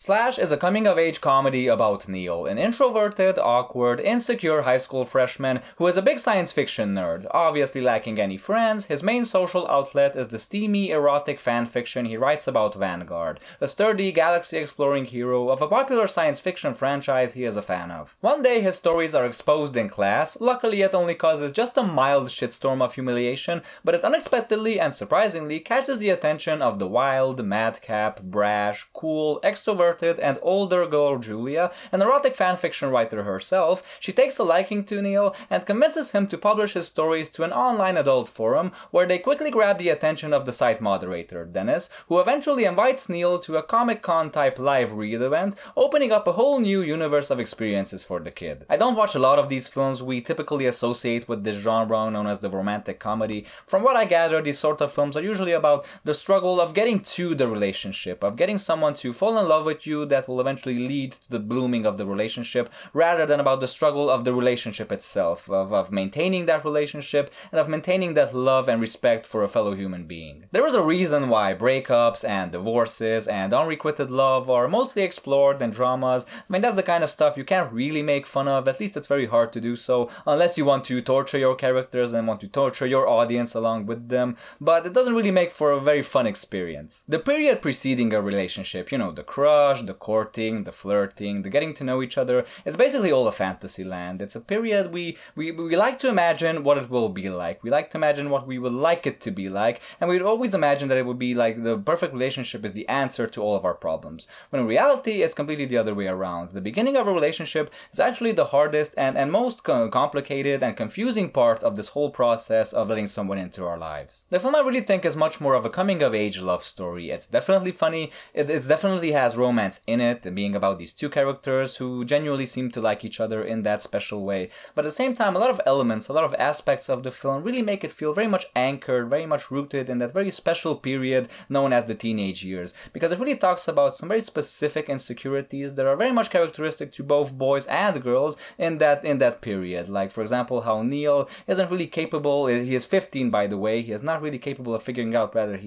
Slash is a coming-of-age comedy about Neil, an introverted, awkward, insecure high school freshman who is a big science fiction nerd. Obviously lacking any friends, his main social outlet is the steamy, erotic fanfiction he writes about Vanguard, a sturdy, galaxy-exploring hero of a popular science fiction franchise he is a fan of. One day his stories are exposed in class. Luckily it only causes just a mild shitstorm of humiliation, but it unexpectedly and surprisingly catches the attention of the wild, madcap, brash, cool, extroverted and older girl Julia, an erotic fanfiction writer herself. She takes a liking to Neil and convinces him to publish his stories to an online adult forum, where they quickly grab the attention of the site moderator, Dennis, who eventually invites Neil to a Comic-Con type live read event, opening up a whole new universe of experiences for the kid. I don't watch a lot of these films we typically associate with this genre known as the romantic comedy. From what I gather, these sort of films are usually about the struggle of getting to the relationship, of getting someone to fall in love with you that will eventually lead to the blooming of the relationship, rather than about the struggle of the relationship itself, of maintaining that relationship and of maintaining that love and respect for a fellow human being. There is a reason why breakups and divorces and unrequited love are mostly explored in dramas. I mean, that's the kind of stuff you can't really make fun of, at least it's very hard to do so, unless you want to torture your characters and want to torture your audience along with them, but it doesn't really make for a very fun experience. The period preceding a relationship, the crush, the courting, the flirting, the getting to know each other, it's basically all a fantasy land. It's a period we like to imagine what it will be like. We like to imagine what we would like it to be like, and we'd always imagine that it would be like the perfect relationship is the answer to all of our problems. When in reality, it's completely the other way around. The beginning of a relationship is actually the hardest and most complicated and confusing part of this whole process of letting someone into our lives. The film I really think is much more of a coming-of-age love story. It's definitely funny, it definitely has romance in it, being about these two characters who genuinely seem to like each other in that special way. But at the same time, a lot of elements, a lot of aspects of the film really make it feel very much anchored, very much rooted in that very special period known as the teenage years. Because it really talks about some very specific insecurities that are very much characteristic to both boys and girls in that period. Like, for example, how Neil isn't really capable, he is 15 by the way, he is not really capable of figuring out whether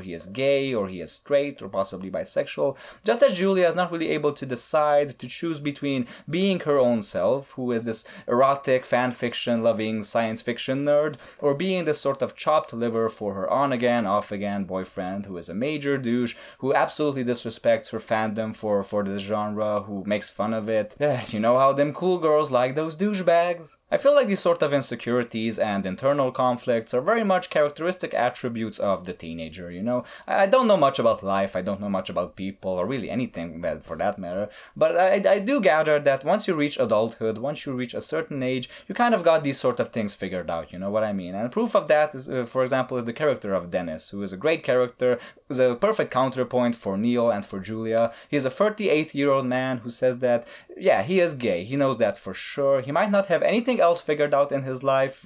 he is gay or he is straight or possibly bisexual. Just as Julia is not really able to decide to choose between being her own self, who is this erotic, fan-fiction loving science fiction nerd, or being this sort of chopped liver for her on-again, off-again boyfriend, who is a major douche, who absolutely disrespects her fandom for this genre, who makes fun of it. You know how them cool girls like those douchebags? I feel like these sort of insecurities and internal conflicts are very much characteristic attributes of the teenager, I don't know much about life, I don't know much about people, or really anything for that matter, but I do gather that once you reach adulthood, once you reach a certain age, you kind of got these sort of things figured out, you know what I mean? And proof of that is, for example, is the character of Dennis, who is a great character, who's a perfect counterpoint for Neil and for Julia. He is a 38-year-old man who says that, yeah, he is gay, he knows that for sure. He might not have anything else figured out in his life,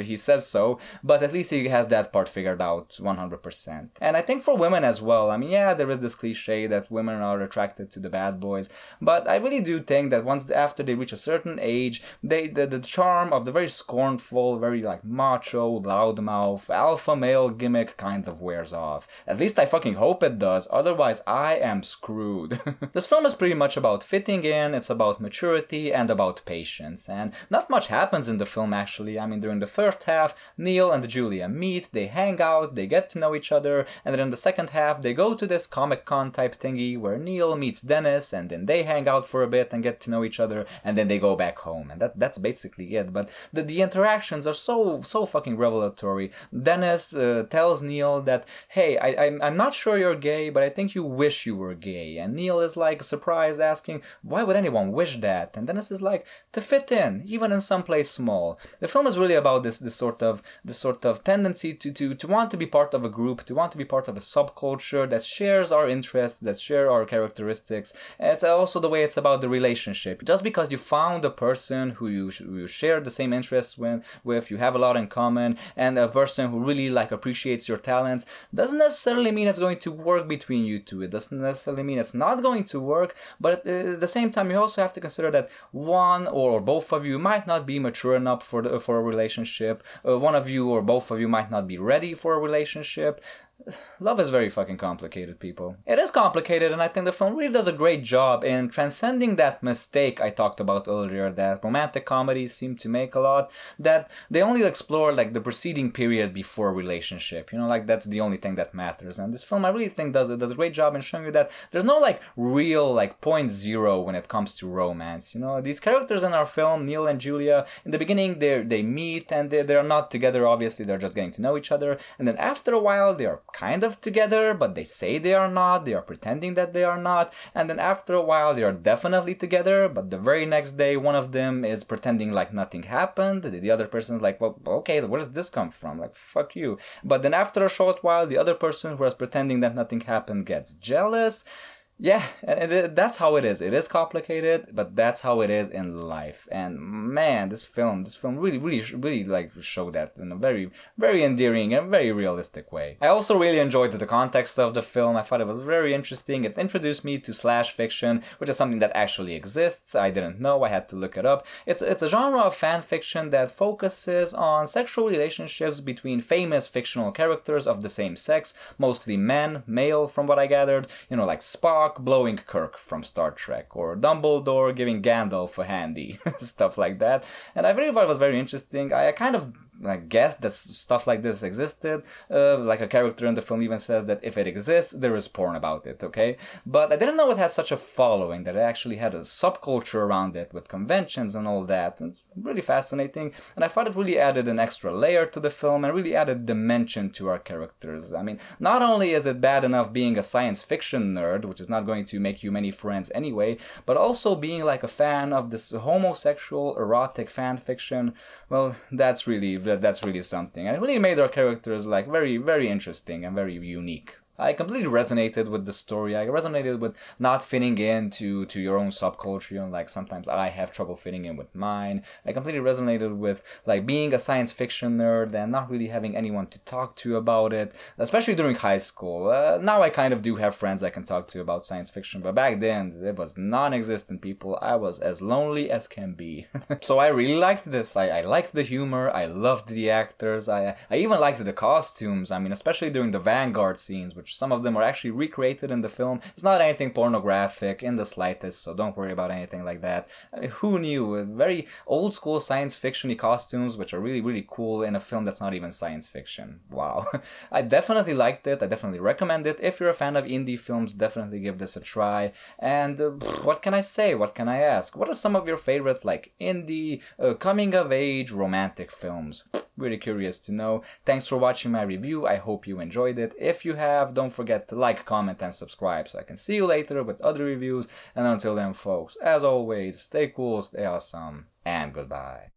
he says so, but at least he has that part figured out 100%. And I think for women as well, I mean, yeah, there is this cliche that women are attracted to the bad boys, but I really do think that after they reach a certain age, the charm of the very scornful, very like macho, loudmouth, alpha male gimmick kind of wears off. At least I fucking hope it does, otherwise I am screwed. This film is pretty much about fitting in, it's about maturity and about patience, and not much happens in the film actually. I mean, during the first half, Neil and Julia meet, they hang out, they get to know each other, and then in the second half they go to this Comic-Con type thingy where Neil meets Dennis, and then they hang out for a bit and get to know each other, and then they go back home, and that's basically it. But the interactions are so fucking revelatory. Dennis tells Neil that, hey, I'm not sure you're gay, but I think you wish you were gay, and Neil is like surprised, asking, why would anyone wish that? And Dennis is like, to fit in, even in some place small. The film is really about this sort of tendency to want to be part of a group, to want to be part of a subculture that shares our interests, that share our characteristics. And it's also the way it's about the relationship. Just because you found a person who you share the same interests with, you have a lot in common, and a person who really like appreciates your talents, doesn't necessarily mean it's going to work between you two. It doesn't necessarily mean it's not going to work, but at the same time you also have to consider that one or both of you might not be mature enough for a relationship. One of you or both of you might not be ready for a relationship. Love is very fucking complicated, people. It is complicated, and I think the film really does a great job in transcending that mistake I talked about earlier that romantic comedies seem to make a lot, that they only explore like the preceding period before relationship. You know, like that's the only thing that matters. And this film I really think does a great job in showing you that there's no like real like point zero when it comes to romance. You know, these characters in our film, Neil and Julia, in the beginning they meet and they're not together, obviously, they're just getting to know each other, and then after a while they are kind of together, but they say they are not, they are pretending that they are not, and then after a while they are definitely together, but the very next day one of them is pretending like nothing happened, the other person is like, well, okay, where does this come from? Like, fuck you. But then after a short while, the other person who was pretending that nothing happened gets jealous. Yeah, and that's how it is. It is complicated, but that's how it is in life. And man, this film really like showed that in a very, very endearing and very realistic way. I also really enjoyed the context of the film. I thought it was very interesting. It introduced me to slash fiction, which is something that actually exists. I didn't know. I had to look it up. It's a genre of fan fiction that focuses on sexual relationships between famous fictional characters of the same sex, mostly men, male, from what I gathered. You know, like Spock blowing Kirk from Star Trek, or Dumbledore giving Gandalf a handy, stuff like that. And I really thought it was very interesting. I kind of guessed that stuff like this existed. Like a character in the film even says that if it exists, there is porn about it, okay? But I didn't know it had such a following, that it actually had a subculture around it with conventions and all that. And really fascinating. And I thought it really added an extra layer to the film and really added dimension to our characters. I mean, not only is it bad enough being a science fiction nerd, which is not going to make you many friends anyway, but also being like a fan of this homosexual erotic fan fiction, well, that's really something. And it really made our characters like very, very interesting and very unique. I completely resonated with the story. I resonated with not fitting into your own subculture. You know, like sometimes I have trouble fitting in with mine. I completely resonated with like being a science fiction nerd and not really having anyone to talk to about it, especially during high school. Now I kind of do have friends I can talk to about science fiction, but back then it was non-existent, people. I was as lonely as can be. So I really liked this. I liked the humor. I loved the actors. I even liked the costumes. I mean, especially during the Vanguard scenes, which some of them are actually recreated in the film. It's not anything pornographic in the slightest, so don't worry about anything like that. I mean, who knew? Very old school science fiction-y costumes, which are really, really cool in a film that's not even science fiction. Wow. I definitely liked it. I definitely recommend it. If you're a fan of indie films, definitely give this a try. And what can I say? What can I ask? What are some of your favorite, like, indie, coming-of-age romantic films? Really curious to know. Thanks for watching my review. I hope you enjoyed it. If you have, don't forget to like, comment, and subscribe so I can see you later with other reviews. And until then, folks, as always, stay cool, stay awesome, and goodbye.